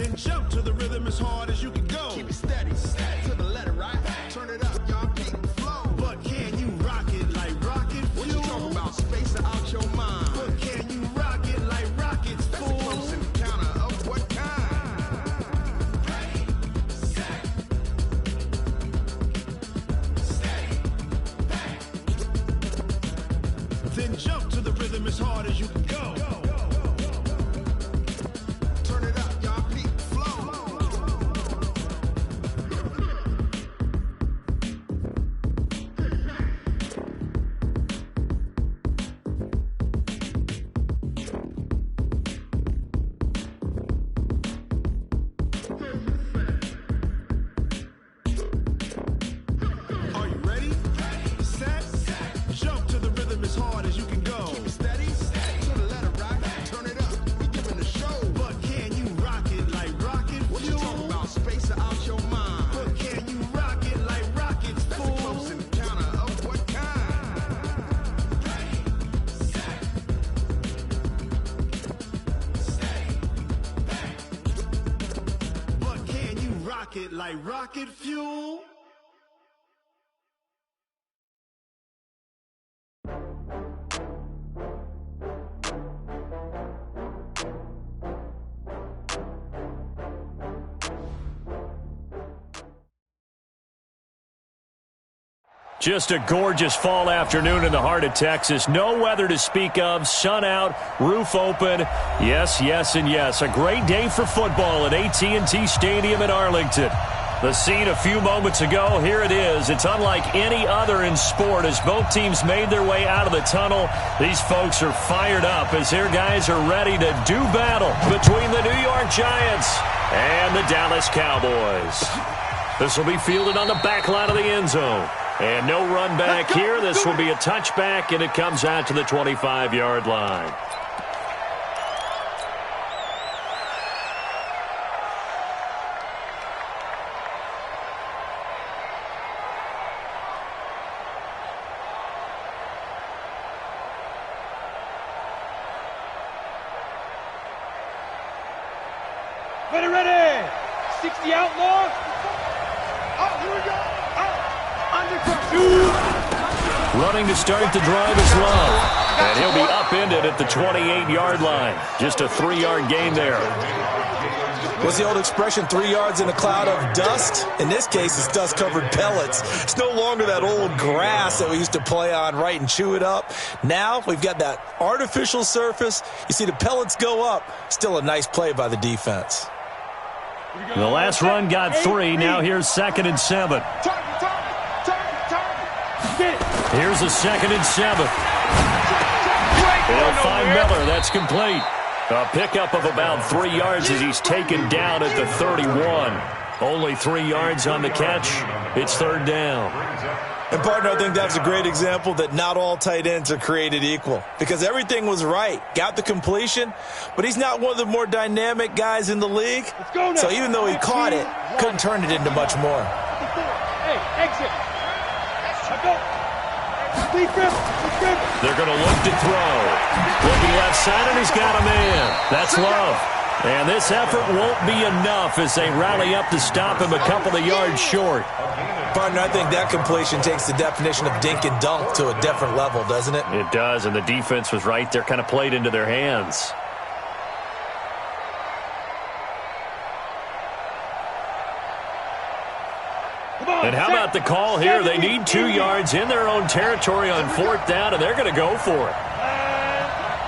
Then jump to the rhythm as hard as you can go. Keep it steady, steady to the letter, right? Turn it up, y'all peak flow. But can you rock it like rocket fuel? What you talking about? Space it out your mind. But can you rock it like rockets, That's fool? a close encounter of what kind? Ready, set, steady, bang. Then jump to the rhythm as hard as you can go. Turn it up, y'all peak flow. Are you ready? Set, jump to the rhythm as hard as you can go. Keep it steady, steady to the letter, right? Turn it up, we giving the show. But can you rock it like rocket What you fuel? talking about? Space it out your mind. But can you rock it like rockets, That's a fool? close encounter of what kind? Ready, set, steady, bang. But can you rock it like rocket fuel? Just a gorgeous fall afternoon in the heart of Texas. No weather to speak of. Sun out, roof open. Yes, yes, and yes. A great day for football at AT&T Stadium in Arlington. The scene a few moments ago, here it is. It's unlike any other in sport as both teams made their way out of the tunnel. These folks are fired up as their guys are ready to do battle between the New York Giants and the Dallas Cowboys. This will be fielded on the back line of the end zone. And no run back here. This will be a touchback, and it comes out to the 25-yard line. Ready. 60 outlaw. Up, here we go. Up. Running to start the drive is Love. And he'll be upended at the 28-yard line. Just a 3-yard gain there. What's the old expression, 3 yards in a cloud of dust? In this case, it's dust-covered pellets. It's no longer that old grass that we used to play on, right, and chew it up. Now we've got that artificial surface. You see the pellets go up. Still a nice play by the defense. The last run got 3. Now here's 2nd and 7. Here's a 2nd and 7. They'll find Miller. That's complete. A pickup of about 3 yards as he's taken down at the 31. Only 3 yards on the catch. It's 3rd down. And, partner, I think that's a great example that not all tight ends are created equal because everything was right. Got the completion, but he's not one of the more dynamic guys in the league. So even though he caught it, couldn't turn it into much more. Hey, exit. They're going to look to throw. Looking left side, and he's got a man. That's Love. And this effort won't be enough as they rally up to stop him a couple of yards short. Partner, I think that completion takes the definition of dink and dunk to a different level, doesn't it? It does, and the defense was right there, kind of played into their hands. And how about the call here? They need 2 yards in their own territory on 4th down, and they're going to go for it.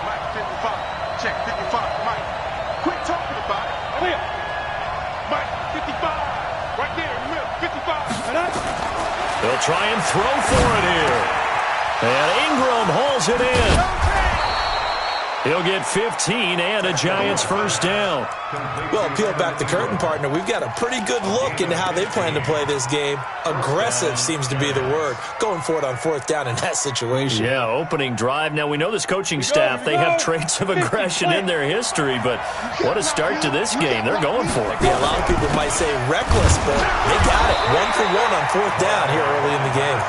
Mike 55, check 55, Mike. Quit talking about it. Mike 55, right there in the middle, 55. They'll try and throw for it here. And Ingram hauls it in. He'll get 15 and a Giants first down. Well, peel back the curtain, partner. We've got a pretty good look into how they plan to play this game. Aggressive seems to be the word. Going for it on 4th down in that situation. Yeah, opening drive. Now, we know this coaching staff, they have traits of aggression in their history, but what a start to this game. They're going for it. Yeah, a lot of people might say reckless, but they got it. 1 for 1 on 4th down here early in the game.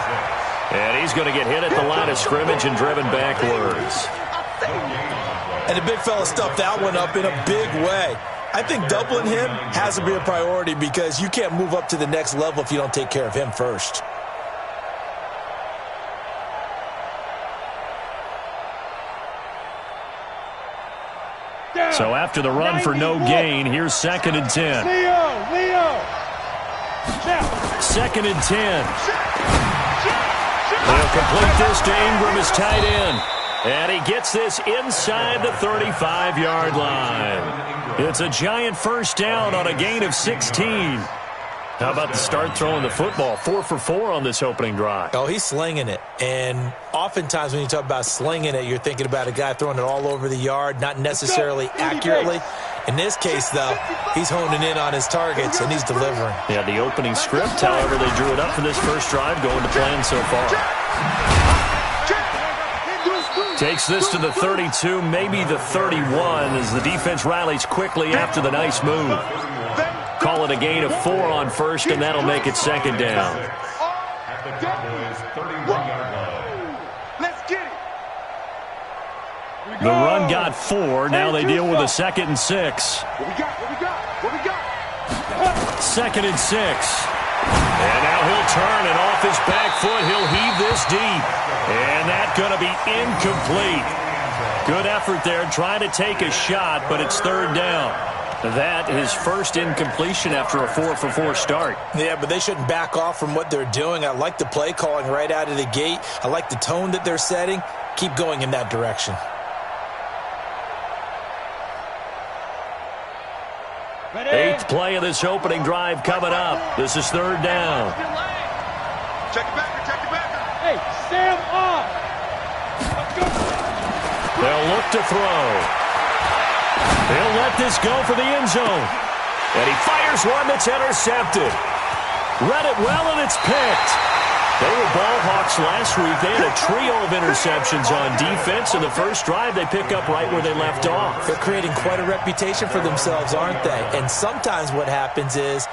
And he's going to get hit at the line of scrimmage and driven backwards. And the big fella stuffed that one up in a big way. I think doubling him has to be a priority because you can't move up to the next level if you don't take care of him first. So after the run for no gain, here's 2nd and 10. Leo. Second and 10. They'll complete this to Ingram as tight end. And he gets this inside the 35-yard line. It's a giant first down on a gain of 16. How about the start throwing the football? 4 for 4 on this opening drive. Oh, he's slinging it. And oftentimes when you talk about slinging it, you're thinking about a guy throwing it all over the yard, not necessarily accurately. In this case, though, he's honing in on his targets, and he's delivering. Yeah, the opening script, however, they drew it up for this first drive, going to plan so far. Takes this to the 32, maybe the 31, as the defense rallies quickly after the nice move. Call it a gain of 4 on first, and that'll make it 2nd down. The run got 4. Now they deal with a 2nd and 6. What we got? 2nd and 6. And now he'll turn, and off his back foot, he'll heave this deep. And that's going to be incomplete. Good effort there, trying to take a shot, but it's 3rd down. That is first incompletion after a 4 for 4 start. Yeah, but they shouldn't back off from what they're doing. I like the play calling right out of the gate. I like the tone that they're setting. Keep going in that direction. Eighth play of this opening drive coming up. This is 3rd down. Check it back. Hey, Sam off. Let's go. They'll look to throw. He'll let this go for the end zone. And he fires one that's intercepted. Read it well, and it's picked. They were ball hawks last week. They had a trio of interceptions on defense. In the first drive, they pick up right where they left off. They're creating quite a reputation for themselves, aren't they? And sometimes what happens is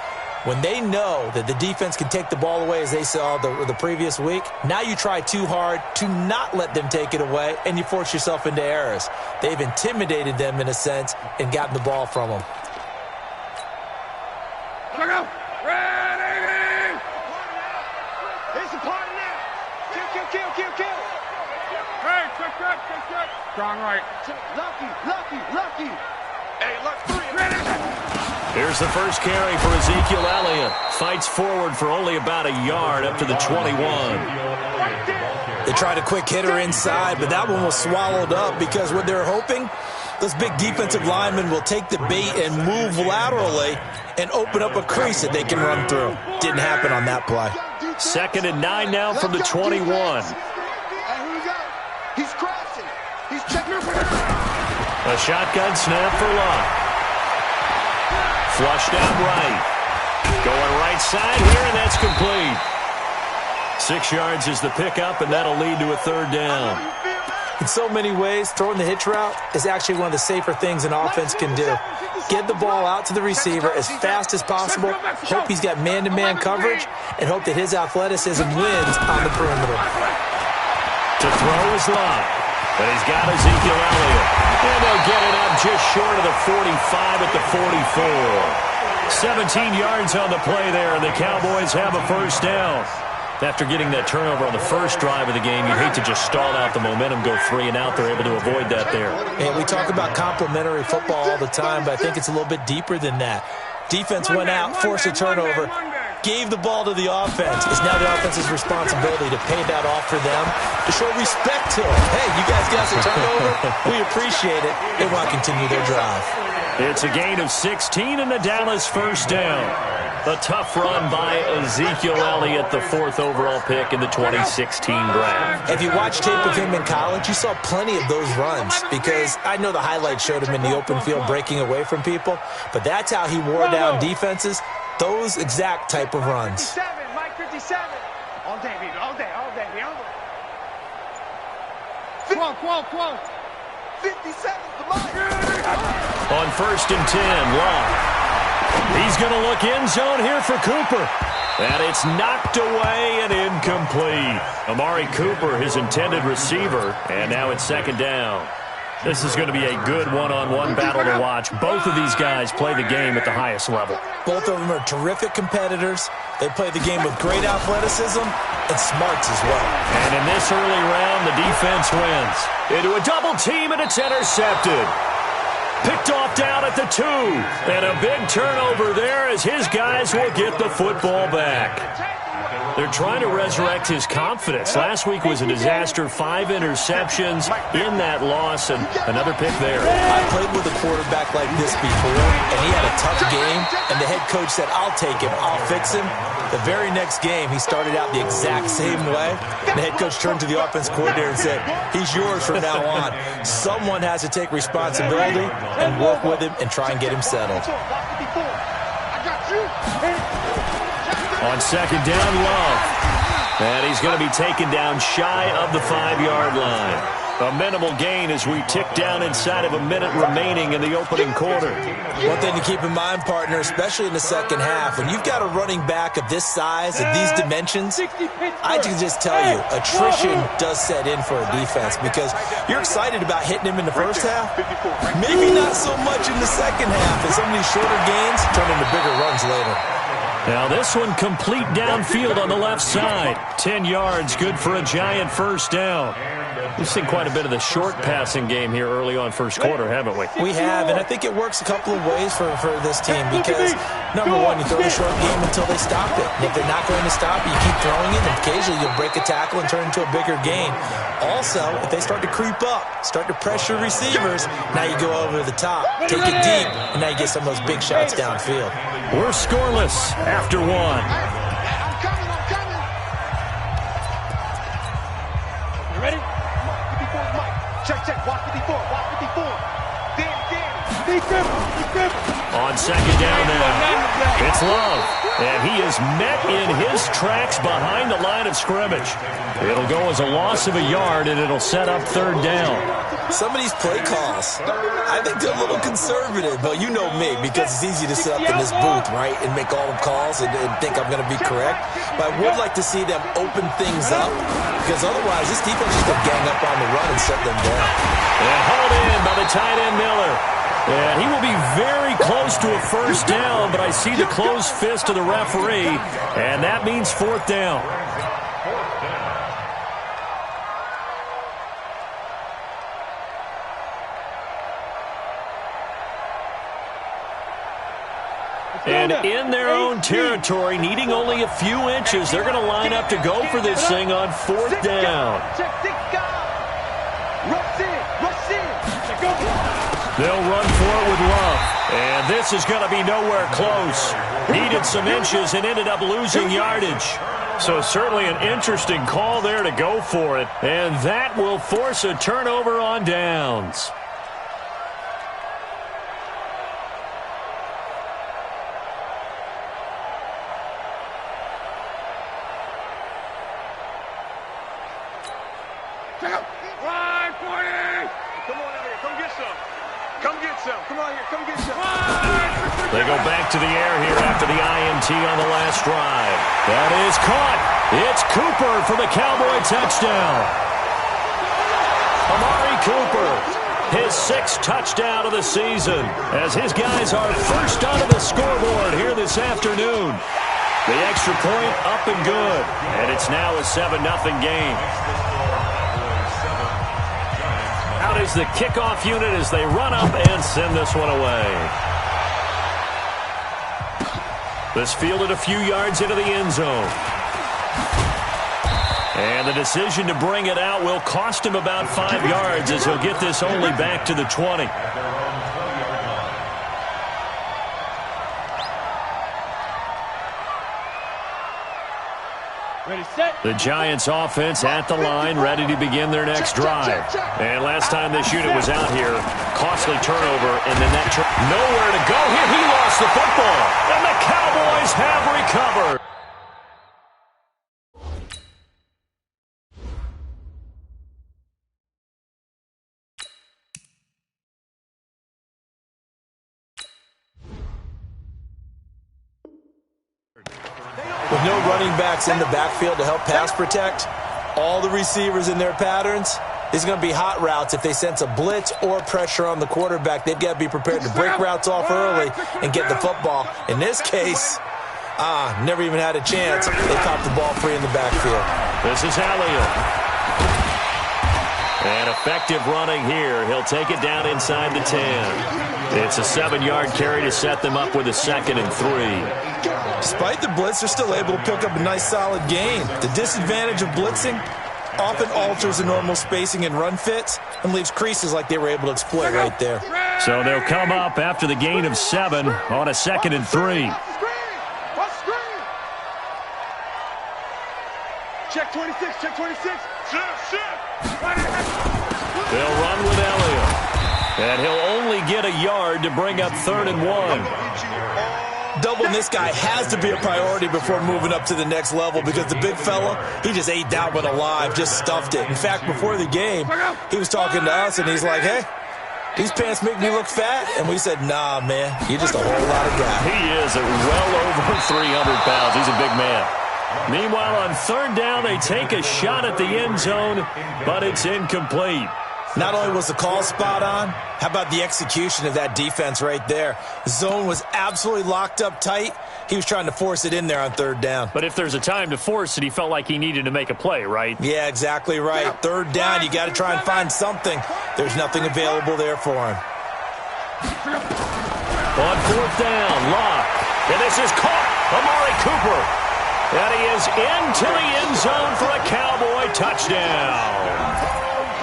when they know that the defense can take the ball away, as they saw the previous week, now you try too hard to not let them take it away, and you force yourself into errors. They've intimidated them, in a sense, and gotten the ball from them. Look out! Ready! It's a party now. Kill. Hey, check. Strong right. Lucky. Hey, left 3. Ready! Here's the first carry for Ezekiel Elliott. Fights forward for only about a yard up to the 21. They tried a quick hitter inside, but that one was swallowed up because what they're hoping, those big defensive linemen will take the bait and move laterally and open up a crease that they can run through. Didn't happen on that play. 2nd and 9 now from the 21. He's crashing. He's checking. A shotgun snap for Luck. Flushed out right. Going right side here, and that's complete. 6 yards is the pickup, and that'll lead to a 3rd down. In so many ways, throwing the hitch route is actually one of the safer things an offense can do. Get the ball out to the receiver as fast as possible, hope he's got man-to-man coverage, and hope that his athleticism wins on the perimeter. To throw is Luck, but he's got Ezekiel Elliott. And they'll get it up just short of the 45 at the 44. 17 yards on the play there, and the Cowboys have a first down. After getting that turnover on the first drive of the game, you'd hate to just stall out the momentum, go 3 and out. They're able to avoid that there. And we talk about complementary football all the time, but I think it's a little bit deeper than that. Defense went out, forced a turnover, gave the ball to the offense. It's now the offense's responsibility to pay that off for them, to show respect to them. Hey, you guys got the turnover. We appreciate it. They want to continue their drive. It's a gain of 16 and the Dallas first down. A tough run by Ezekiel Elliott, the 4th overall pick in the 2016 draft. If you watch tape of him in college, you saw plenty of those runs because I know the highlights showed him in the open field breaking away from people, but that's how he wore down defenses, those exact type of runs. 57, Mike 57. All day, baby, all day. 12. 57 to Mike. On 1st and 10, Long. He's going to look end zone here for Cooper. And it's knocked away and incomplete. Amari Cooper, his intended receiver, and now it's 2nd down. This is going to be a good one-on-one battle to watch. Both of these guys play the game at the highest level. Both of them are terrific competitors. They play the game with great athleticism and smarts as well. And in this early round, the defense wins. Into a double team, and it's intercepted. Picked off down at the 2. And a big turnover there as his guys will get the football back. They're trying to resurrect his confidence. Last week was a disaster. 5 interceptions in that loss, and another pick there. I played with a quarterback like this before, and he had a tough game, and the head coach said, I'll take him, I'll fix him. The very next game, he started out the exact same way. The head coach turned to the offense coordinator and said, he's yours from now on. Someone has to take responsibility and work with him and try and get him settled. On second down, Love. And he's going to be taken down shy of the 5-yard line. A minimal gain as we tick down inside of a minute remaining in the opening quarter. One thing to keep in mind, partner, especially in the second half, when you've got a running back of this size, of these dimensions, I can just tell you, attrition does set in for a defense because you're excited about hitting him in the first half. Maybe not so much in the second half, as some of these shorter gains turn into bigger runs later. Now this one complete downfield on the left side. 10 yards, good for a Giant first down. We've seen quite a bit of the short passing game here early on first quarter, haven't we? We have, and I think it works a couple of ways for this team because, number one, you throw the short game until they stop it. And if they're not going to stop it, you keep throwing it, and occasionally you'll break a tackle and turn into a bigger gain. Also, if they start to creep up, start to pressure receivers, now you go over the top, take it deep, and now you get some of those big shots downfield. We're scoreless after 1. Ready? 54 is Mike. Check. Watch 54. Watch 54. Danny. On second down now, it's Love. And he is met in his tracks behind the line of scrimmage. It'll go as a loss of a yard, and it'll set up third down. Some of these play calls, I think they're a little conservative, but you know me, because it's easy to sit up in this booth, right, and make all the calls and think I'm going to be correct. But I would like to see them open things up, because otherwise this defense is going to gang up on the run and shut them down. And hauled in by the tight end Miller. And he will be very close to a first down, but I see the closed fist of the referee, and that means fourth down. And in their own territory, needing only a few inches, they're going to line up to go for this thing on fourth down. They'll run for it with Love. And this is going to be nowhere close. Needed some inches and ended up losing yardage. So certainly an interesting call there to go for it. And that will force a turnover on downs. They go back to the air here after the INT on the last drive. That is caught. It's Cooper for the Cowboy touchdown. Amari Cooper, his 6th touchdown of the season, as his guys are first onto the scoreboard here this afternoon. The extra point up and good, and it's now a 7-0 game. Out is the kickoff unit as they run up and send this one away. This fielded a few yards into the end zone. And the decision to bring it out will cost him about 5 yards as he'll get this only back to the 20. The Giants offense at the line, ready to begin their next drive. And last time this unit was out here, costly turnover, and then that nowhere to go here. He lost the football, and the Cowboys have recovered. With no running backs in the backfield to help pass protect, all the receivers in their patterns, These are going to be hot routes. If they sense a blitz or pressure on the quarterback, they've got to be prepared to break routes off early and get the football. In this case, never even had a chance. They popped the ball free in the backfield. This is Elliott. And effective running here. He'll take it down inside the 10. It's a 7-yard carry to set them up with a 2nd and 3. Despite the blitz, they're still able to pick up a nice solid gain. The disadvantage of blitzing often alters the normal spacing and run fits and leaves creases like they were able to exploit right there. So they'll come up after the gain of 7 on a 2nd and 3. Check 26, check 26. They'll run with Elliott. And he'll only get a yard to bring up 3rd and 1. Doubling this guy has to be a priority before moving up to the next level because the big fella, he just ate that one alive, just stuffed it. In fact, before the game, he was talking to us, and he's like, hey, these pants make me look fat. And we said, nah, man, you're just a whole lot of guy. He is well over 300 pounds. He's a big man. Meanwhile, on 3rd down, they take a shot at the end zone, but it's incomplete. Not only was the call spot on, how about the execution of that defense right there? The zone was absolutely locked up tight. He was trying to force it in there on 3rd down. But if there's a time to force it, he felt like he needed to make a play, right? Yeah, exactly right. 3rd down, you got to try and find something. There's nothing available there for him. On 4th down, Locke. And this is caught. Amari Cooper. And he is into the end zone for a Cowboy touchdown.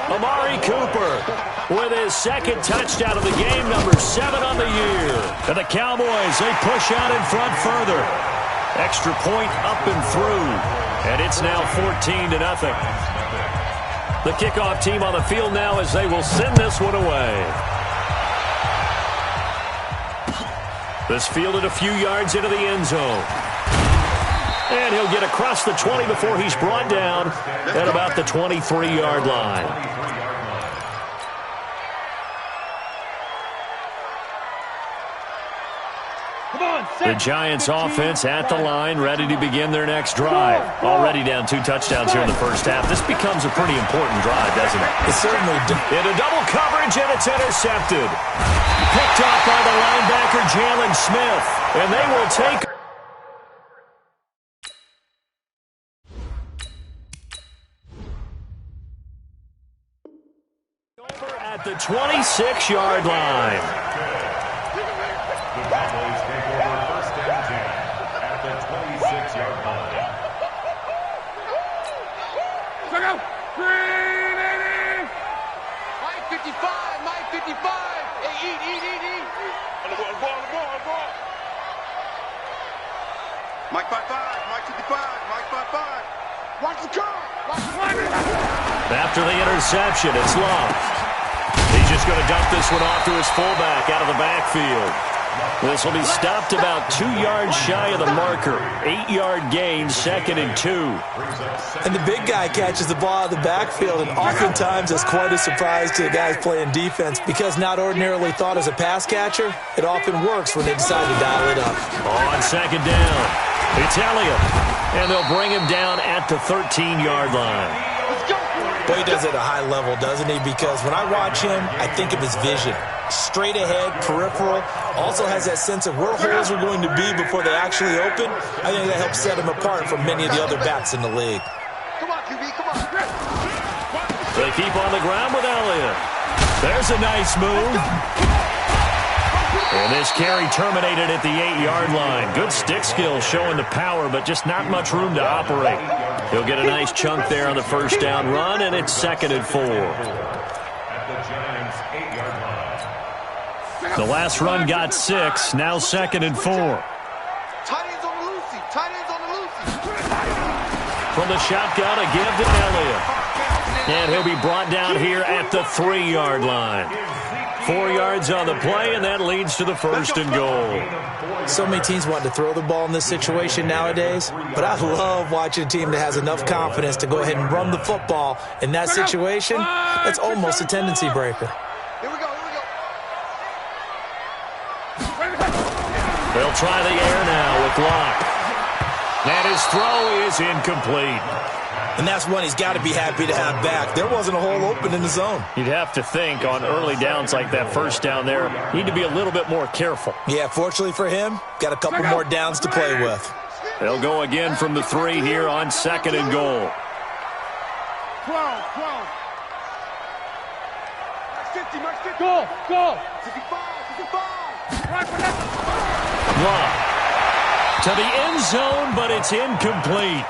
Amari Cooper with his 2nd touchdown of the game, number 7 on the year. And the Cowboys, they push out in front further. Extra point up and through. And it's now 14-0. The kickoff team on the field now as they will send this one away. This fielded a few yards into the end zone. And he'll get across the 20 before he's brought down at about the 23-yard line. The Giants offense at the line, ready to begin their next drive. Already down 2 touchdowns here in the first half. This becomes a pretty important drive, doesn't it? It certainly does. Into double coverage, and it's intercepted. Picked off by the linebacker, Jalen Smith. And they will take... over at the 26-yard line. The Cowboys take over 1st and 10 at the 26-yard line. Mike 55, Mike 55. Hey, eat. On the ball. Mike 55, Mike 55, Mike 55. Watch the car. After the interception, it's Love. He's just going to dump this one off to his fullback out of the backfield. This will be stopped about 2 yards shy of the marker. 8-yard gain, 2nd and 2. And the big guy catches the ball out of the backfield, and oftentimes it's quite a surprise to the guys playing defense because not ordinarily thought as a pass catcher, it often works when they decide to dial it up. On 2nd down, it's Elliott, and they'll bring him down at the 13-yard line. Boy, he does it at a high level, doesn't he? Because when I watch him, I think of his vision. Straight ahead, peripheral, also has that sense of where holes are going to be before they actually open. I think that helps set him apart from many of the other backs in the league. Come on, QB, come on. They keep on the ground with Elliott. There's a nice move. And this carry terminated at the 8-yard line. Good stick skill showing the power, but just not much room to operate. He'll get a nice chunk there on the 1st down run, and it's 2nd and 4. At the Giants' 8-yard line. The last run got 6, now 2nd and 4. Tight ends on the loosey. Tight ends on the loosey. From the shotgun, a give to Elliott. And he'll be brought down here at the 3-yard line. 4 yards on the play, and that leads to the 1st and goal. So many teams want to throw the ball in this situation nowadays, but I love watching a team that has enough confidence to go ahead and run the football. In that situation, that's almost a tendency breaker. Here we go. They'll try the air now with Locke. And his throw is incomplete. And that's one he's got to be happy to have back. There wasn't a hole open in the zone. You'd have to think on early downs like that first down there, need to be a little bit more careful. Yeah, fortunately for him, got a couple more downs to play with. They'll go again from the 3 here on 2nd and goal. 12. 50, Mike 50. Go. 55. Long to the end zone, but it's incomplete.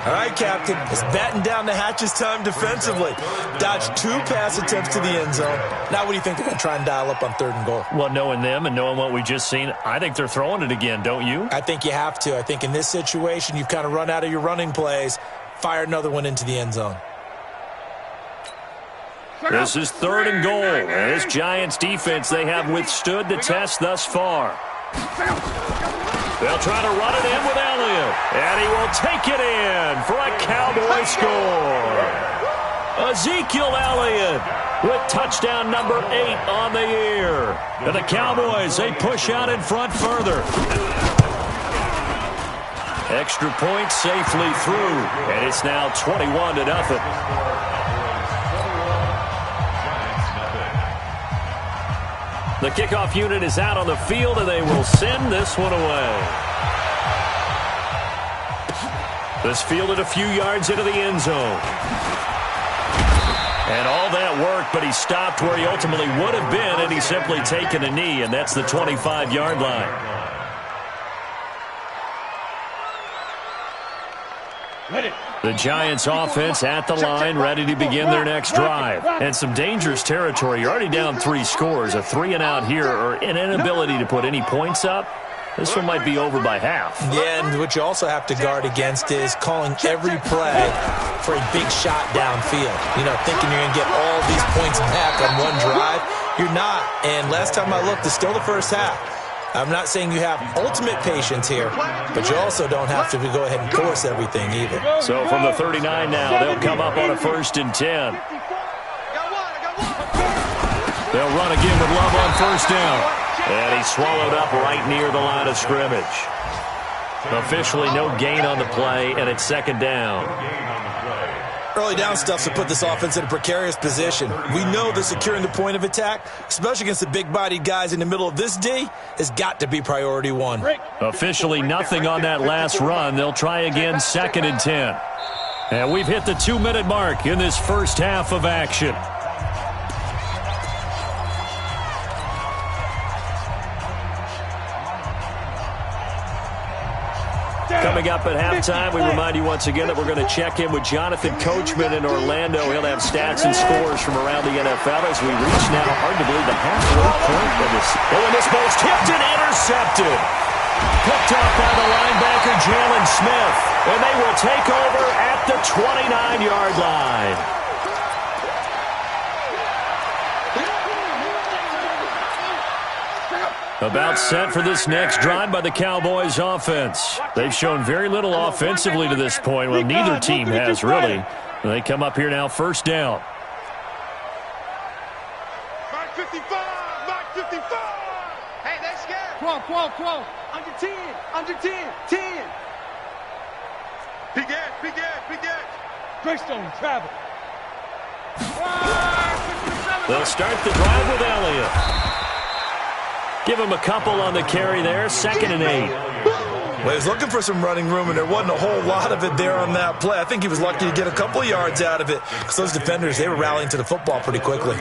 All right, Captain. It's batten down the hatches time defensively. Dodged 2 pass attempts to the end zone. Now what do you think they're going to try and dial up on 3rd and goal? Well, knowing them and knowing what we just seen, I think they're throwing it again, don't you? I think you have to. I think in this situation, you've kind of run out of your running plays. Fire another one into the end zone. This is 3rd and goal. And this Giants defense, they have withstood the test thus far. They'll try to run it in with Elliott. And he will take it in for a Cowboy score. Ezekiel Elliott with touchdown number 8 on the year. And the Cowboys, they push out in front further. Extra point safely through. And it's now 21-0. The kickoff unit is out on the field, and they will send this one away. This fielded a few yards into the end zone. And all that worked, but he stopped where he ultimately would have been, and he's simply taken a knee, and that's the 25-yard line. The Giants offense at the line, ready to begin their next drive. And some dangerous territory. You're already down 3 scores. A 3 and out here, or an inability to put any points up. This one might be over by half. Yeah, and what you also have to guard against is calling every play for a big shot downfield. You know, thinking you're going to get all these points back on one drive. You're not. And last time I looked, it's still the first half. I'm not saying you have ultimate patience here, but you also don't have to go ahead and force everything either. So from the 39 now, they'll come up on a 1st and 10. They'll run again with Love on 1st down. And he's swallowed up right near the line of scrimmage. Officially no gain on the play, and it's 2nd down. Early down stuff to put this offense in a precarious position. We know that securing the point of attack, especially against the big-bodied guys in the middle of this D, has got to be priority 1. Officially nothing on that last run. They'll try again 2nd and 10. And we've hit the 2-minute mark in this first half of action. Coming up at halftime, we remind you once again that we're going to check in with Jonathan Coachman in Orlando. He'll have stats and scores from around the NFL as we reach now, hard to believe, the halfway point of this. Oh, and this ball's tipped and intercepted. Picked off by the linebacker, Jalen Smith. And they will take over at the 29-yard line. About set for this next drive by the Cowboys offense. They've shown very little offensively to this point. Well, neither team has really. They come up here now 1st down. Mike 55. Hey, they're scared. 12. Under 10. 10. Big edge. Greystone, travel. They'll start the drive with Elliott. Give him a couple on the carry there. 2nd and 8. Well, he was looking for some running room, and there wasn't a whole lot of it there on that play. I think he was lucky to get a couple of yards out of it because those defenders, they were rallying to the football pretty quickly.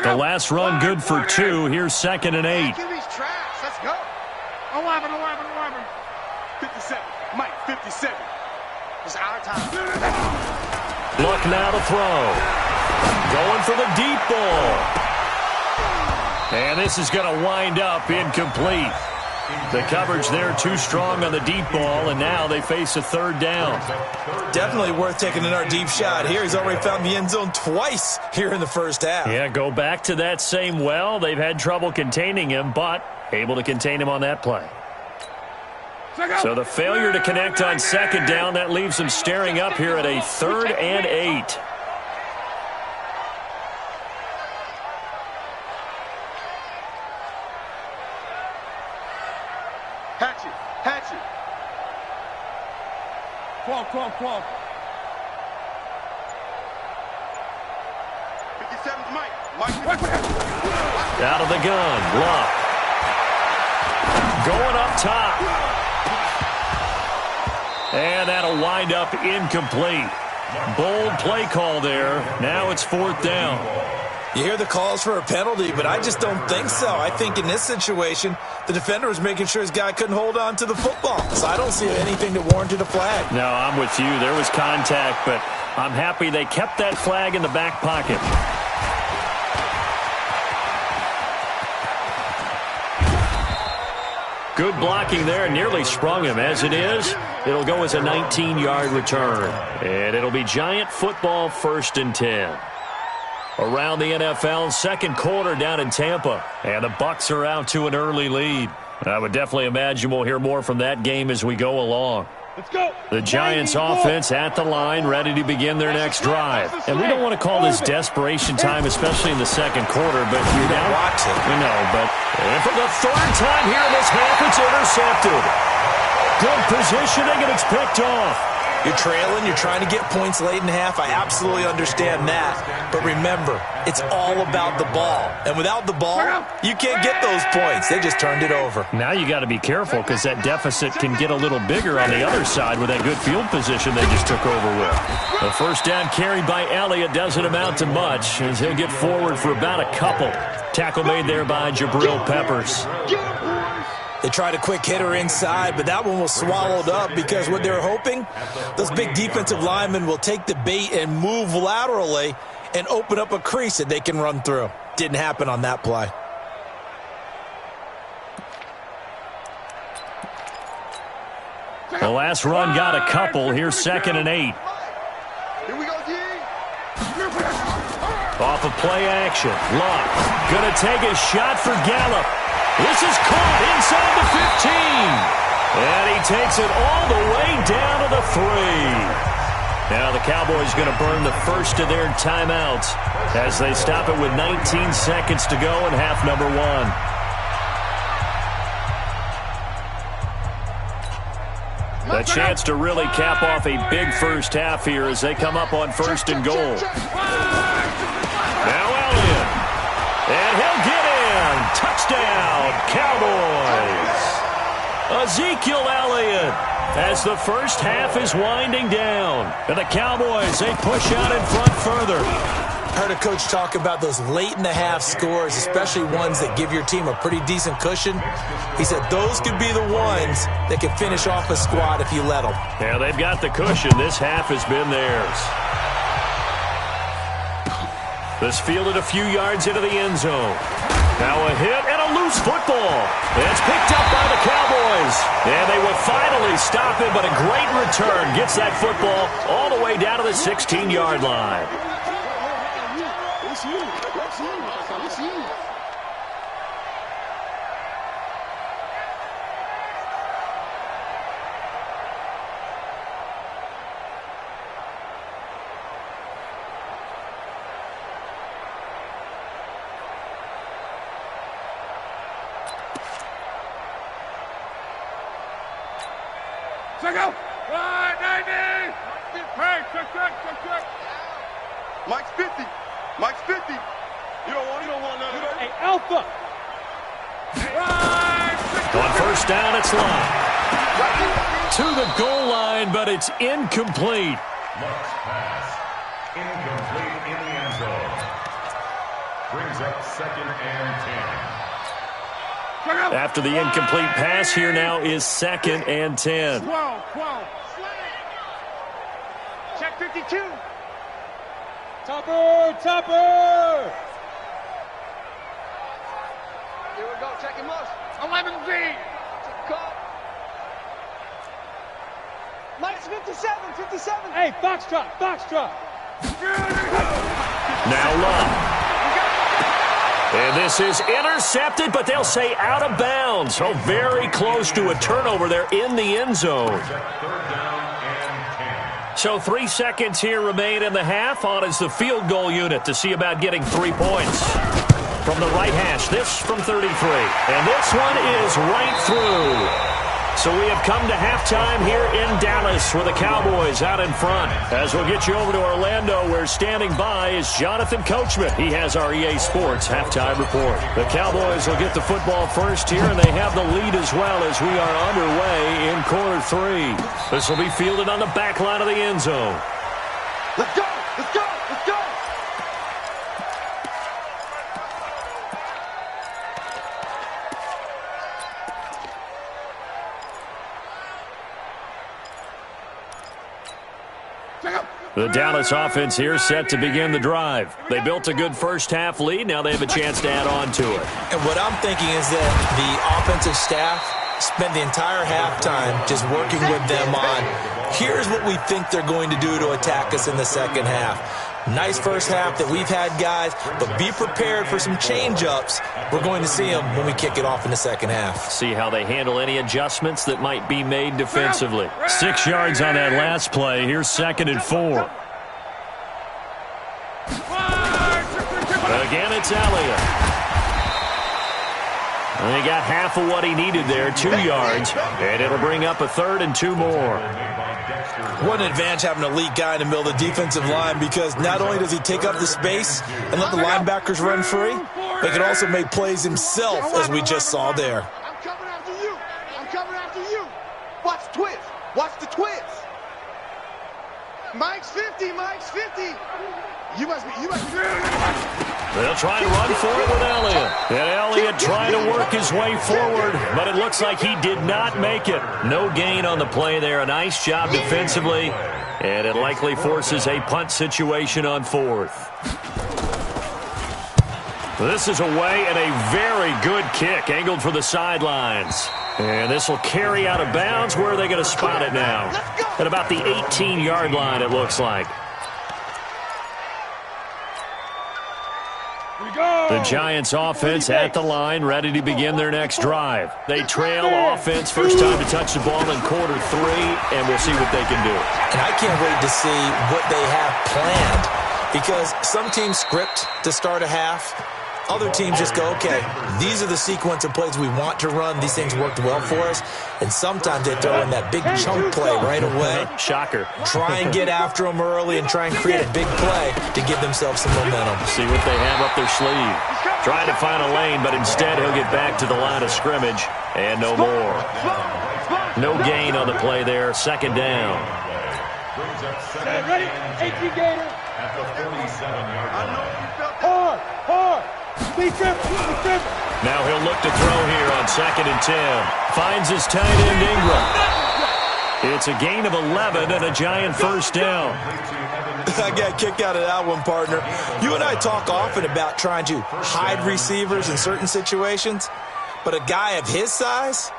The last run good for 2. Here's 2nd and 8. QB's trash. Let's go. 11. 57. Mike 57. It's our time. Look now to throw. Going for the deep ball. And this is going to wind up incomplete. The coverage there too strong on the deep ball, and now they face a 3rd down. Definitely worth taking in our deep shot here. He's already found the end zone twice here in the first half. Yeah, go back to that same well. They've had trouble containing him, but able to contain him on that play. So the failure to connect on 2nd down, that leaves him staring up here at a 3rd and 8. Hatchet. 12. 57's Mike. Out of the gun. Luck. Going up top. And that'll wind up incomplete. Bold play call there. Now it's 4th down. You hear the calls for a penalty, but I just don't think so. I think in this situation, the defender was making sure his guy couldn't hold on to the football. So I don't see anything that warranted a flag. No, I'm with you. There was contact, but I'm happy they kept that flag in the back pocket. Good blocking there, nearly sprung him. As it is, it'll go as a 19-yard return. And it'll be Giant football, 1st and 10. Around the NFL, second quarter down in Tampa. And the Bucs are out to an early lead. I would definitely imagine we'll hear more from that game as we go along. Let's go. The Giants offense at the line, ready to begin their next drive. And we don't want to call this desperation time, especially in the second quarter, but you're down. Watch it. We know, but for the 3rd time here in this half, it's intercepted. Good positioning, and it's picked off. You're trailing, you're trying to get points late in half. I absolutely understand that. But remember, it's all about the ball. And without the ball, you can't get those points. They just turned it over. Now you got to be careful because that deficit can get a little bigger on the other side with that good field position they just took over with. The 1st down carry by Elliott doesn't amount to much as he'll get forward for about a couple. Tackle made there by Jabril Peppers. They tried a quick hitter inside, but that one was swallowed up because what they were hoping, those big defensive linemen will take the bait and move laterally and open up a crease that they can run through. Didn't happen on that play. The last run got a couple. Here's 2nd and 8. Here we go, G. Off of play action. Luck gonna take a shot for Gallup. This is caught inside the 15. And he takes it all the way down to the 3. Now the Cowboys going to burn the first of their timeouts as they stop it with 19 seconds to go in half number 1. A chance to really cap off a big first half here as they come up on 1st and goal. Now Elliott. And he'll get in. Touchdown, Cowboys. Ezekiel Elliott as the first half is winding down. And the Cowboys, they push out in front further. I heard a coach talk about those late-in-the-half scores, especially ones that give your team a pretty decent cushion. He said those could be the ones that can finish off a squad if you let them. Yeah, they've got the cushion. This half has been theirs. This fielded a few yards into the end zone. Now a hit and a loose football. It's picked up by the Cowboys. And they will finally stop him, but a great return gets that football all the way down to the 16-yard line. Check out. 90. Hey, check. Mike's 50. Mike's 50. You don't want none. Hey, Alpha. On 1st down, it's Luck. To the goal line, but it's incomplete. Luck's pass. Incomplete in the end zone. Brings up 2nd and 10. After the incomplete pass, here now is 2nd and 10. 12. Check 52. Topper. Here we go. Check him out. 11Z. Minus 57. Hey, Foxtrot. Now Luck. And this is intercepted, but they'll say out of bounds. So very close to a turnover there in the end zone. 3rd down and 10. So 3 seconds here remain in the half. On is the field goal unit to see about getting 3 points. From the right hash, this from 33. And this one is right through. So we have come to halftime here in Dallas with the Cowboys out in front. As we'll get you over to Orlando, where standing by is Jonathan Coachman. He has our EA Sports halftime report. The Cowboys will get the football first here, and they have the lead as well as we are underway in quarter 3. This will be fielded on the back line of the end zone. Let's go! Let's go! Let's go! The Dallas offense here set to begin the drive. They built a good first-half lead. Now they have a chance to add on to it. And what I'm thinking is that the offensive staff spent the entire halftime just working with them on, here's what we think they're going to do to attack us in the second half. Nice first half that we've had, guys, but be prepared for some change-ups. We're going to see them when we kick it off in the second half. See how they handle any adjustments that might be made defensively. 6 yards on that last play. Here's 2nd and 4. Again, it's Elliott. And he got half of what he needed there, 2 yards, and it'll bring up a 3rd and 2 more. What an advantage having an elite guy in the middle of the defensive line, because not only does he take up the space and let the linebackers run free, but he can also make plays himself, as we just saw there. I'm coming after you. I'm coming after you. Watch the twist. Watch the twist. Mike's 50. Mike's 50. You must be. They'll try and run for it with Elliott. And Elliott trying to work his way forward, but it looks like he did not make it. No gain on the play there. A nice job defensively, and it likely forces a punt situation on 4th. This is away, and a very good kick angled for the sidelines. And this will carry out of bounds. Where are they going to spot it now? At about the 18-yard line, it looks like. The Giants offense at the line, ready to begin their next drive. They trail offense, first time to touch the ball in quarter 3, and we'll see what they can do. And I can't wait to see what they have planned, because some teams script to start a half. Other teams just go, okay, these are the sequence of plays we want to run. These things worked well for us. And sometimes they throw in that big chunk play right away. Shocker. Try and get after them early and try and create a big play to give themselves some momentum. See what they have up their sleeve. Trying to find a lane, but instead he'll get back to the line of scrimmage. And no more. No gain on the play there. 2nd down. Ready? 18 gainer. At the 47-yard line. Hard. Now he'll look to throw here on 2nd and 10. Finds his tight end Ingram. It's a gain of 11 and a Giant first down. I got kicked out of that one, partner. You and I talk often about trying to hide receivers in certain situations, but a guy of his size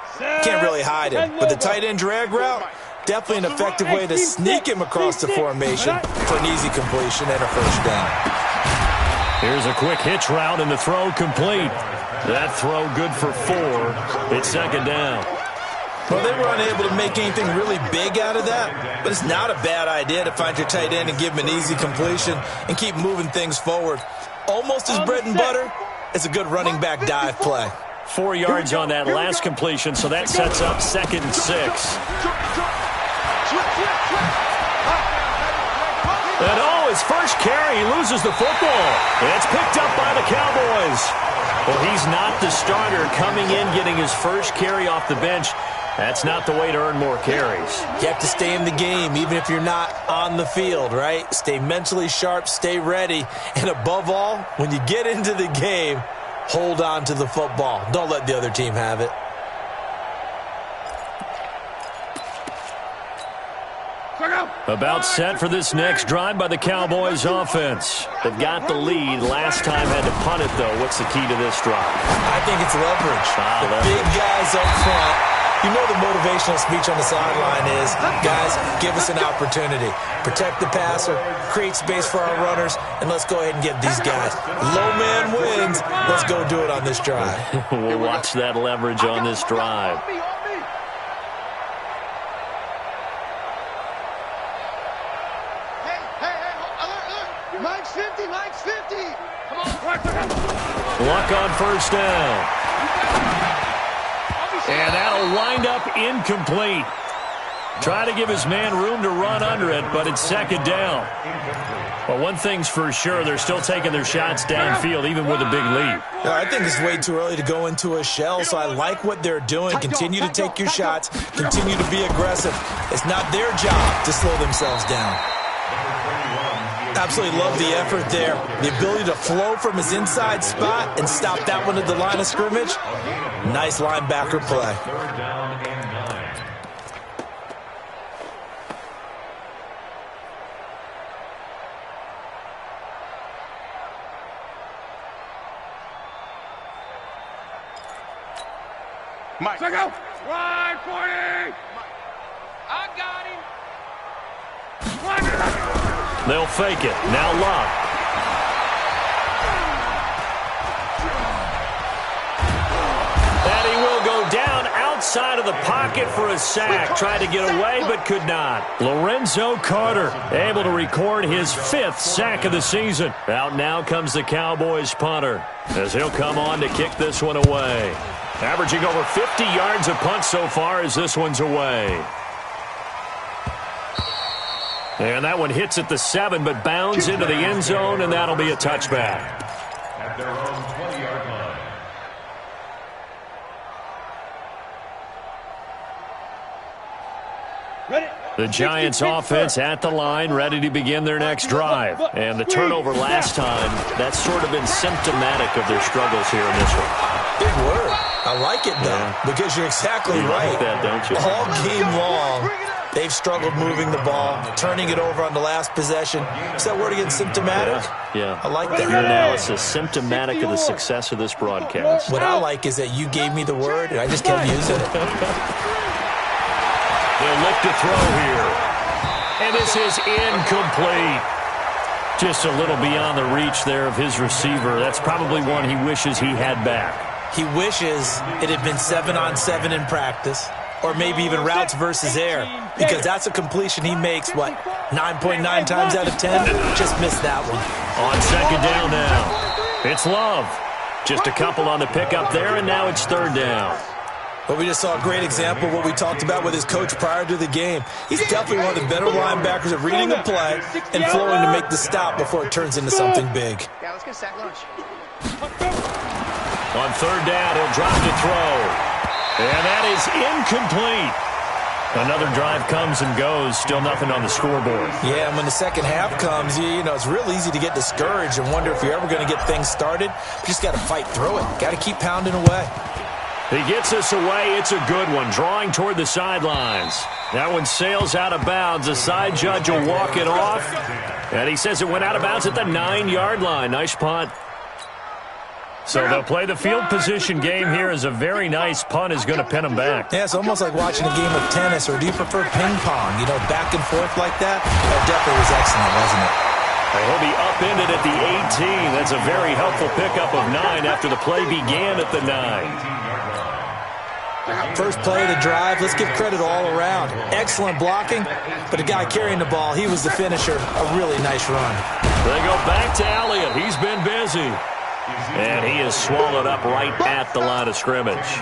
can't really hide him. But the tight end drag route, definitely an effective way to sneak him across the formation for an easy completion and a first down. Here's a quick hitch route, and the throw complete. That throw good for 4. It's 2nd down. Well, they were unable to make anything really big out of that, but it's not a bad idea to find your tight end and give him an easy completion and keep moving things forward. Almost as bread and butter as a good running back dive play. 4 yards on that last completion, so that sets up 2nd and 6. And his first carry, he loses the football. And it's picked up by the Cowboys. Well, he's not the starter coming in, getting his first carry off the bench. That's not the way to earn more carries. You have to stay in the game, even if you're not on the field, right? Stay mentally sharp, stay ready, and above all, when you get into the game, hold on to the football. Don't let the other team have it. About set for this next drive by the Cowboys offense. They've got the lead. Last time had to punt it, though. What's the key to this drive? I think it's leverage. The big guys up front. You know the motivational speech on the sideline is, guys, give us an opportunity. Protect the passer, create space for our runners, and let's go ahead and get these guys. Low man wins. Let's go do it on this drive. We'll watch that leverage on this drive. Mike's 50, Mike's 50. Come on. Luck on first down. And that'll wind wind up incomplete. Try to give his man room to run under it, but it's second down. Well, one thing's for sure, they're still taking their shots downfield, even with a big lead. Yeah, I think it's way too early to go into a shell, so I like what they're doing. Continue to take your shots. Continue to be aggressive. It's not their job to slow themselves down. Absolutely love the effort there. The ability to flow from his inside spot and stop that one at the line of scrimmage. Nice linebacker play. Third down and 9. Mike. Check out. Wide 40. I got him. They'll fake it. Now Love. And he will go down outside of the pocket for a sack. Tried to get away, but could not. Lorenzo Carter able to record his 5th sack of the season. Out now comes the Cowboys punter, as he'll come on to kick this one away. Averaging over 50 yards a punt so far as this one's away. And that one hits at the 7, but bounds into the end zone, and that'll be a touchback. At their own 20-yard line. The Giants offense at the line, ready to begin their next drive. And the turnover last time, that's sort of been symptomatic of their struggles here in this one. Big word. I like it, though, because you're exactly right. Like that, don't you? All game long, they've struggled moving the ball, turning it over on the last possession. Is that word again, symptomatic? Yeah. I like that. Your analysis, symptomatic of the success of this broadcast. What I like is that you gave me the word, and I just kept using it. They'll look to throw here. And this is incomplete. Just a little beyond the reach there of his receiver. That's probably one he wishes he had back. He wishes it had been 7-on-7 in practice, or maybe even routes versus air, because that's a completion he makes, 9.9 times out of 10? Just missed that one. On second down now, it's Love. Just a couple on the pickup there, and now it's third down. But we just saw a great example of what we talked about with his coach prior to the game. He's definitely one of the better linebackers at reading a play and flowing to make the stop before it turns into something big. Yeah, let's get sack lunch. On third down, he'll drop to throw. And that is incomplete. Another drive comes and goes. Still nothing on the scoreboard. Yeah, and when the second half comes, you know, it's real easy to get discouraged and wonder if you're ever going to get things started. You just got to fight through it. Got to keep pounding away. He gets us away. It's a good one. Drawing toward the sidelines. That one sails out of bounds. The side judge will walk it off. And he says it went out of bounds at the 9-yard line. Nice punt. So they'll play the field position game here as a very nice punt is going to pin them back. Yeah, it's almost like watching a game of tennis, or do you prefer ping pong? You know, back and forth like that? That definitely was excellent, wasn't it? He'll be upended at the 18. That's a very helpful pickup of 9 after the play began at the 9. First play of the drive, let's give credit all around. Excellent blocking, but the guy carrying the ball, he was the finisher. A really nice run. They go back to Elliott. He's been busy. And he is swallowed up right at the line of scrimmage.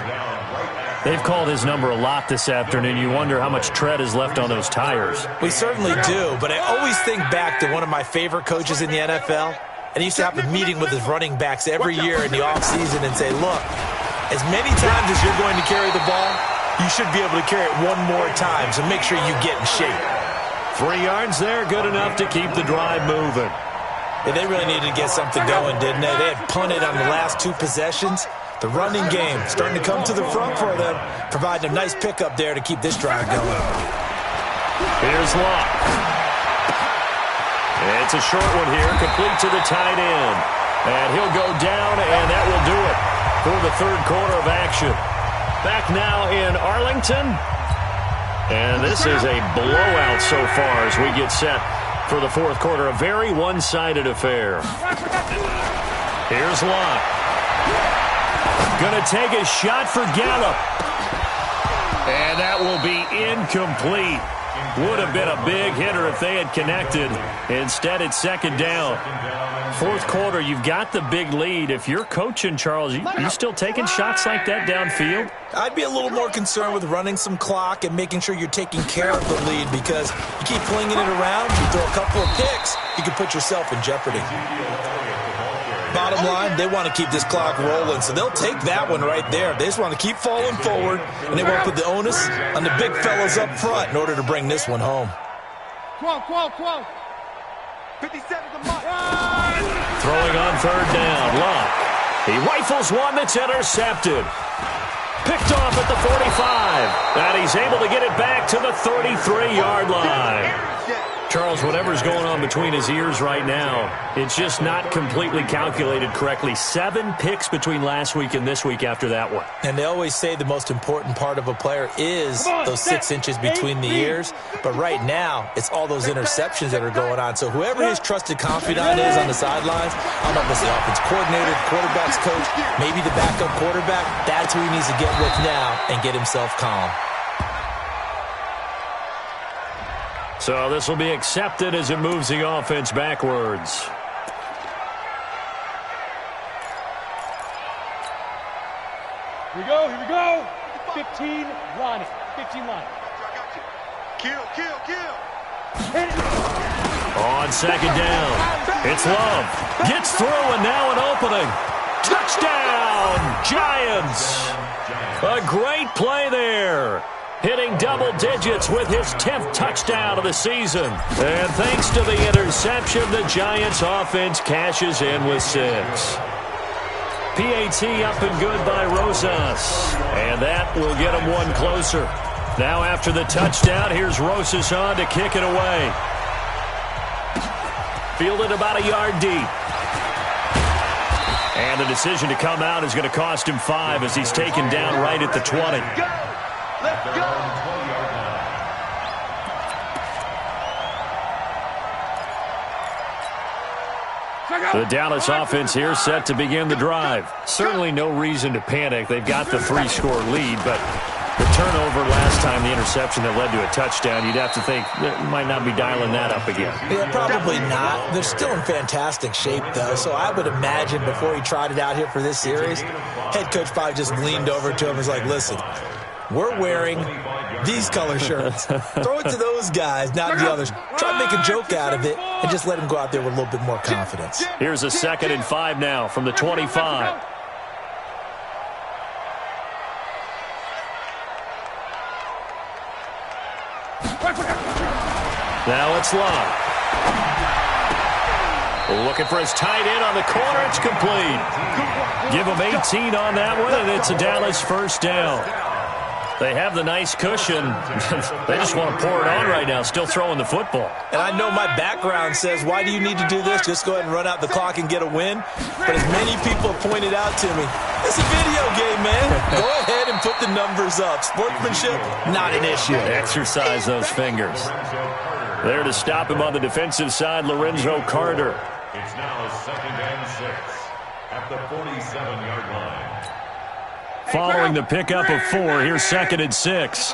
They've called his number a lot this afternoon. You wonder how much tread is left on those tires. We certainly do, but I always think back to one of my favorite coaches in the NFL. And he used to have a meeting with his running backs every year in the offseason and say, look, as many times as you're going to carry the ball, you should be able to carry it one more time, so make sure you get in shape. 3 yards there, good enough to keep the drive moving. Yeah, they really needed to get something going, didn't they? They had punted on the last 2 possessions. The running game starting to come to the front for them, providing a nice pickup there to keep this drive going. Here's Locke. It's a short one here, complete to the tight end. And he'll go down, and that will do it for the third quarter of action. Back now in Arlington. And this is a blowout so far as we get set for the fourth quarter. A very one-sided affair. Here's Locke. Going to take a shot for Gallup. And that will be incomplete. Would have been a big hitter if they had connected. Instead, it's second down. Fourth quarter, you've got the big lead. If you're coaching, Charles, you still taking shots like that downfield? I'd be a little more concerned with running some clock and making sure you're taking care of the lead, because you keep flinging it around, you throw a couple of picks, you can put yourself in jeopardy. Bottom line, they want to keep this clock rolling, so they'll take that one right there. They just want to keep falling forward, and they won't put the onus on the big fellas up front in order to bring this one home. 50 seconds a month. Throwing on third down, Luck. He rifles one that's intercepted. Picked off at the 45, and he's able to get it back to the 33-yard line. Charles, whatever's going on between his ears right now, it's just not completely calculated correctly. 7 picks between last week and this week after that one. And they always say the most important part of a player is those 6 inches between the ears. But right now, it's all those interceptions that are going on. So whoever his trusted confidant is on the sidelines, I don't know if it's the offense coordinator, quarterback's coach, maybe the backup quarterback, that's who he needs to get with now and get himself calm. So this will be accepted as it moves the offense backwards. Here we go. 15 line. 15 line. Kill. On second down, it's Love. Gets through, and now an opening. Touchdown, Giants. A great play there. Hitting double digits with his 10th touchdown of the season. And thanks to the interception, the Giants offense cashes in with 6. PAT up and good by Rosas. And that will get him one closer. Now after the touchdown, here's Rosas on to kick it away. Fielded about a yard deep. And the decision to come out is going to cost him 5 as he's taken down right at the 20. Let's go. The Dallas offense here set to begin the drive. Certainly no reason to panic. They've got the 3-score lead, but the turnover last time, the interception that led to a touchdown, you'd have to think they might not be dialing that up again. Yeah, probably not. They're still in fantastic shape, though, so I would imagine before he tried it out here for this series, head coach probably just leaned over to him and was like, listen, we're wearing these color shirts. Throw it to those guys, not the others. Try to make a joke out of it and just let them go out there with a little bit more confidence. Here's a 2nd and 5 now from the 25. Now it's Love. Looking for his tight end on the corner. It's complete. Give him 18 on that one, and it's a Dallas first down. They have the nice cushion. They just want to pour it on right now, still throwing the football. And I know my background says, why do you need to do this? Just go ahead and run out the clock and get a win. But as many people have pointed out to me, it's a video game, man. Go ahead and put the numbers up. Sportsmanship, not an issue. Exercise those fingers. There to stop him on the defensive side, Lorenzo Carter. It's now 2nd and 6 at the 47-yard line. Following the pickup of 4, here's 2nd and 6.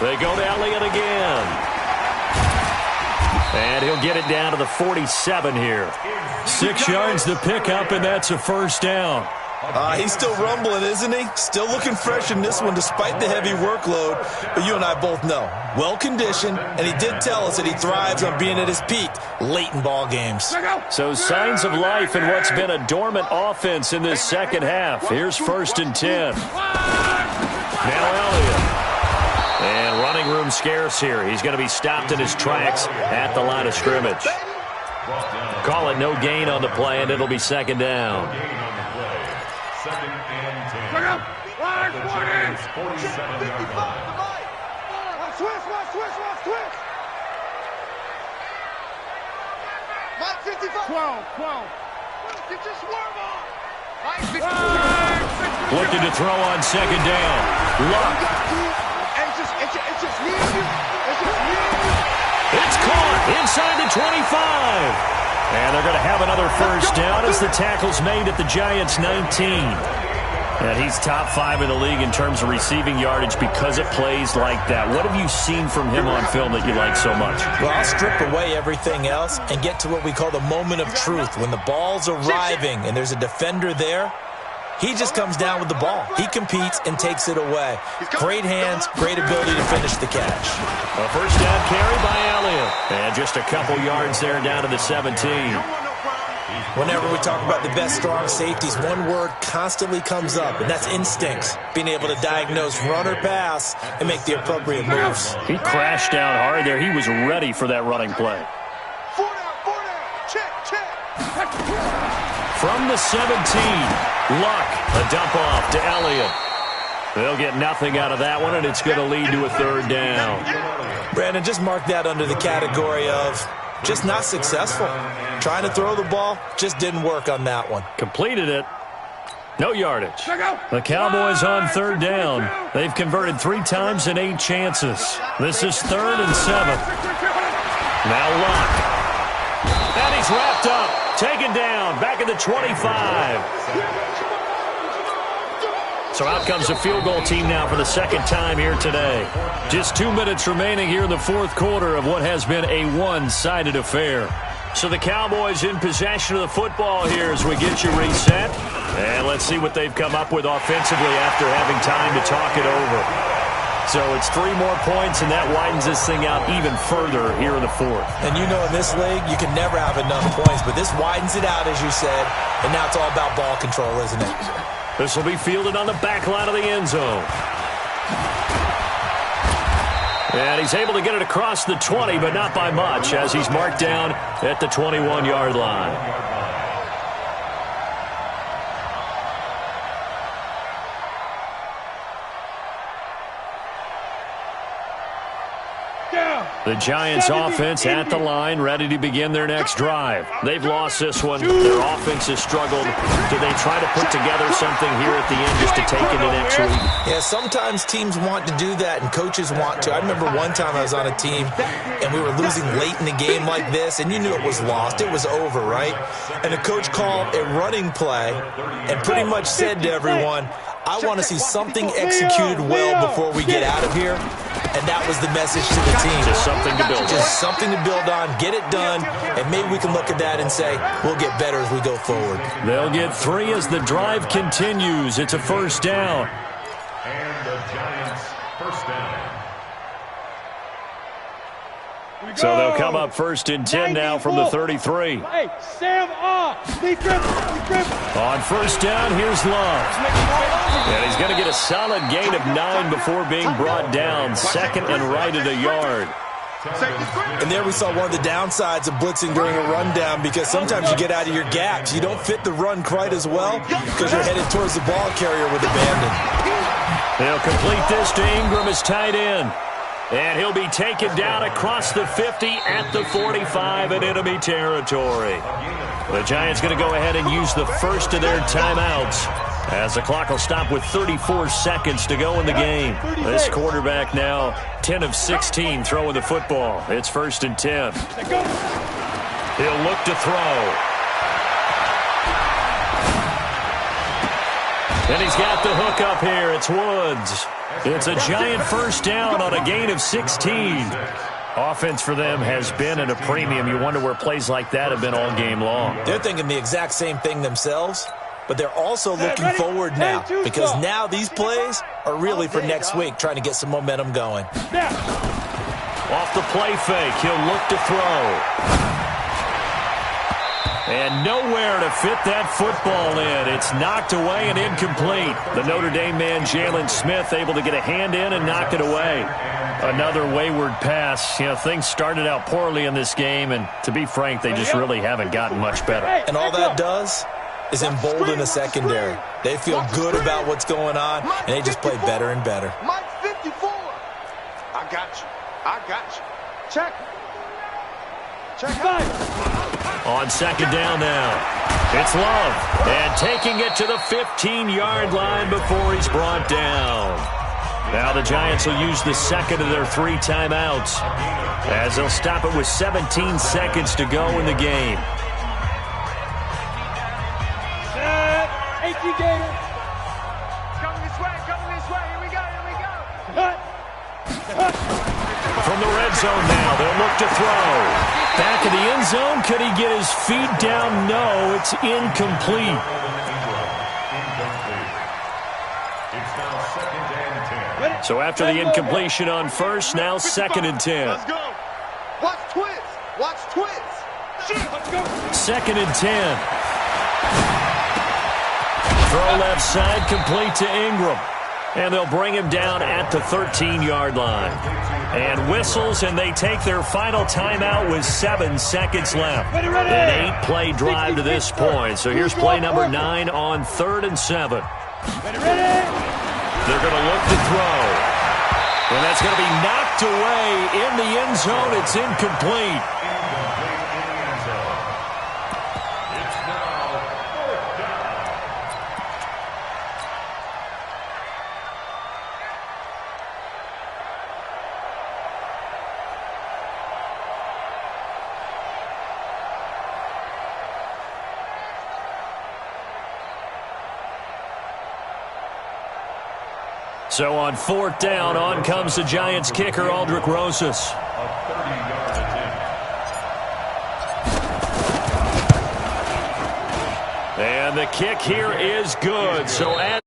They go to Elliott again. And he'll get it down to the 47 here. 6 yards the pickup, and that's a first down. He's still rumbling, isn't he? Still looking fresh in this one despite the heavy workload. But you and I both know, well-conditioned, and he did tell us that he thrives on being at his peak late in ball games. So signs of life in what's been a dormant offense in this second half. Here's 1st and 10. Now Elliott. And running room scarce here. He's going to be stopped in his tracks at the line of scrimmage. Call it no gain on the play, and it'll be 2nd down. 2nd and 10. At the Giants' 47-yard line. Switch. Mike 55. 12. Get your swerve on. Mike 55. Looking to throw on 2nd down. Luck. It's just me and you. It's caught inside the 25. And they're going to have another first down as the tackle's made at the Giants' 19. And he's top 5 in the league in terms of receiving yardage because it plays like that. What have you seen from him on film that you like so much? Well, I'll strip away everything else and get to what we call the moment of truth. When the ball's arriving and there's a defender there, he just comes down with the ball. He competes and takes it away. Great hands, great ability to finish the catch. A first down carry by Elliott. And just a couple yards there down to the 17. Whenever we talk about the best strong safeties, one word constantly comes up, and that's instincts. Being able to diagnose run or pass and make the appropriate moves. He crashed down hard there. He was ready for that running play. 4 down. Check. From the 17, Luck, a dump off to Elliott. They'll get nothing out of that one, and it's going to lead to a third down. Brandon, just mark that under the category of just not successful. Trying to throw the ball, just didn't work on that one. Completed it. No yardage. The Cowboys on third down. They've converted 3 times in 8 chances. This is 3rd and 7. Now Luck. And he's wrapped up. Taken down. Back at the 25. So out comes the field goal team now for the second time here today. Just 2 minutes remaining here in the fourth quarter of what has been a one-sided affair. So the Cowboys in possession of the football here as we get you reset. And let's see what they've come up with offensively after having time to talk it over. So it's 3 more points, and that widens this thing out even further here in the fourth. And you know in this league, you can never have enough points, but this widens it out, as you said, and now it's all about ball control, isn't it? This will be fielded on the back line of the end zone. And he's able to get it across the 20, but not by much, as he's marked down at the 21-yard line. The Giants offense at the line, ready to begin their next drive. They've lost this one. Their offense has struggled. Do they try to put together something here at the end just to take into next week? Yeah, sometimes teams want to do that and coaches want to. I remember one time I was on a team and we were losing late in the game like this, and you knew it was lost. It was over, right? And the coach called a running play and pretty much said to everyone, I want to see something executed well before we get out of here. And that was the message to the team. Just something to build on. Just something to build on, get it done, and maybe we can look at that and say, we'll get better as we go forward. They'll get 3 as the drive continues. It's a first down. And the Giants first down. So they'll come up 1st and 10 now from the 33. Hey, Sam on. Lead grip. On first down, here's Love. And he's going to get a solid gain of 9 before being brought down. 2nd and right at a yard. And there we saw one of the downsides of blitzing during a rundown, because sometimes you get out of your gaps. You don't fit the run quite as well because you're headed towards the ball carrier with abandon. They'll complete this to Ingram as tight end. And he'll be taken down across the 50 at the 45 in enemy territory. The Giants going to go ahead and use the first of their timeouts, as the clock will stop with 34 seconds to go in the game. This quarterback now 10 of 16 throwing the football. It's 1st and 10. He'll look to throw. And he's got the hook up here. It's Woods. It's a Giant first down on a gain of 16. Offense for them has been at a premium. You wonder where plays like that have been all game long. They're thinking the exact same thing themselves, but they're also looking forward now, because now these plays are really for next week, trying to get some momentum going. Off the play fake, he'll look to throw. And nowhere to fit that football in. It's knocked away and incomplete. The Notre Dame man, Jalen Smith, able to get a hand in and knock it away. Another wayward pass. You know, things started out poorly in this game, and to be frank, they just really haven't gotten much better. And all that does is embolden the secondary. They feel good about what's going on, and they just play better and better. Mike 54. I got you. Check. On second down now, it's Love, and taking it to the 15-yard line before he's brought down. Now the Giants will use the second of their 3 timeouts, as they'll stop it with 17 seconds to go in the game. Set. 18 Gators. From the red zone now, they'll look to throw. Back in the end zone, could he get his feet down? No, it's incomplete. So after the incompletion on first, now 2nd and 10. Let's go. Watch twist. Watch twist. 2nd and 10. Throw left side, complete to Ingram. And they'll bring him down at the 13-yard line. And whistles, and they take their final timeout with 7 seconds left. An 8-play drive to this point. So here's play number 9 on 3rd and 7. They're going to look to throw. And that's going to be knocked away in the end zone. It's incomplete. So on 4th down, on comes the Giants kicker, Aldrick Rosas. And the kick here is good. So at